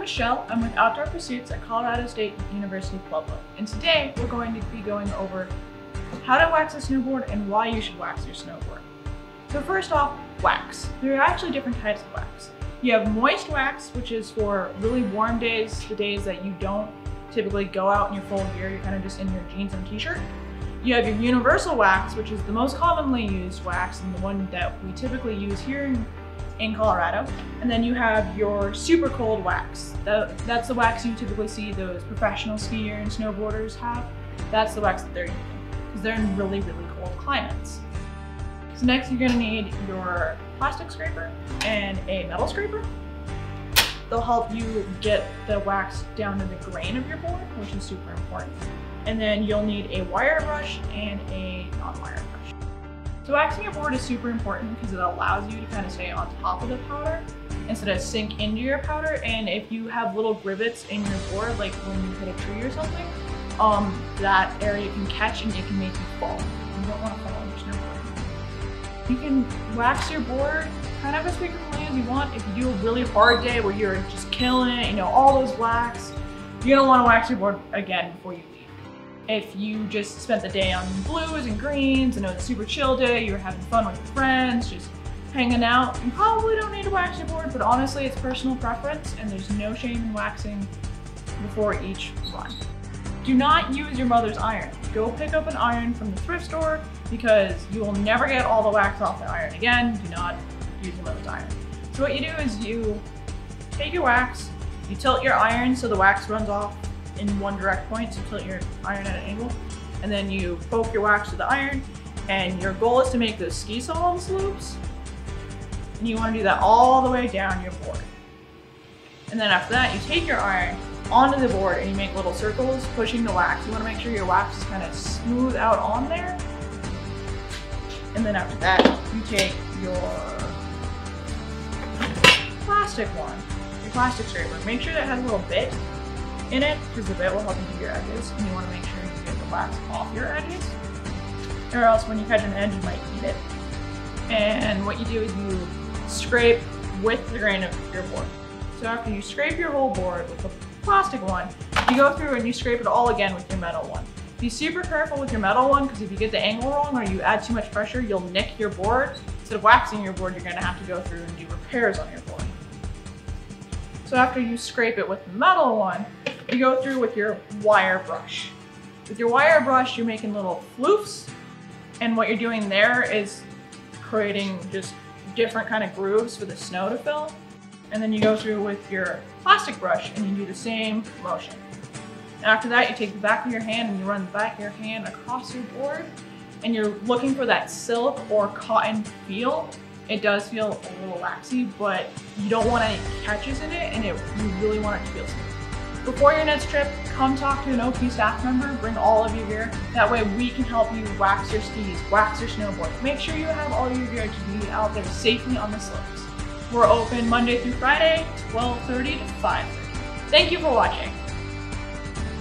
Michelle. I'm with Outdoor Pursuits at Colorado State University Pueblo, and today we're going to be going over how to wax a snowboard and why you should wax your snowboard. So first off, wax. There are actually different types of wax. You have moist wax, which is for really warm days, the days that you don't typically go out in your full gear, you're kind of just in your jeans and t-shirt. You have your universal wax, which is the most commonly used wax and the one that we typically use here in Colorado. And then you have your super cold wax. That's the wax you typically see those professional skier and snowboarders have. That's the wax that they're using because they're in really, really cold climates. So next you're gonna need your plastic scraper and a metal scraper. They'll help you get the wax down to the grain of your board, which is super important. And then you'll need a wire brush and a non-wire brush. So waxing your board is super important because it allows you to kind of stay on top of the powder instead of sink into your powder. And if you have little rivets in your board, like when you hit a tree or something, that area can catch and it can make you fall. You don't want to fall on your snowboard. You can wax your board kind of as frequently as you want. If you do a really hard day where you're just killing it, you know, all those wax, you're gonna want to wax your board again before you leave. If you just spent the day on blues and greens and it was a super chill day, you were having fun with your friends, just hanging out, you probably don't need to wax your board, but honestly it's personal preference and there's no shame in waxing before each run. Do not use your mother's iron. Go pick up an iron from the thrift store because you will never get all the wax off the iron again. Do not use your mother's iron. So what you do is you take your wax, you tilt your iron so the wax runs off in one direct point, so tilt your iron at an angle, and then you poke your wax to the iron, and your goal is to make those ski slalom loops, and you want to do that all the way down your board. And then after that, you take your iron onto the board and you make little circles pushing the wax. You want to make sure your wax is kind of smooth out on there. And then after that, you take your plastic one, your plastic scraper. Make sure that it has a little bit in it because the bit will help you do your edges, and you want to make sure you get the wax off your edges, or else when you catch an edge you might eat it. And what you do is you scrape with the grain of your board. So after you scrape your whole board with the plastic one, you go through and you scrape it all again with your metal one. Be super careful with your metal one because if you get the angle wrong or you add too much pressure, you'll nick your board. Instead of waxing your board, you're going to have to go through and do repairs on your board. So after you scrape it with the metal one, you go through with your wire brush. With your wire brush, you're making little floofs, and what you're doing there is creating just different kind of grooves for the snow to fill. And then you go through with your plastic brush and you do the same motion. And after that, you take the back of your hand and you run the back of your hand across your board, and you're looking for that silk or cotton feel. It does feel a little waxy, but you don't want any catches in it, and you really want it to feel smooth. Before your next trip, come talk to an OP staff member, bring all of your gear. That way we can help you wax your skis, wax your snowboard. Make sure you have all your gear to be out there safely on the slopes. We're open Monday through Friday, 12:30 to 5:30. Thank you for watching.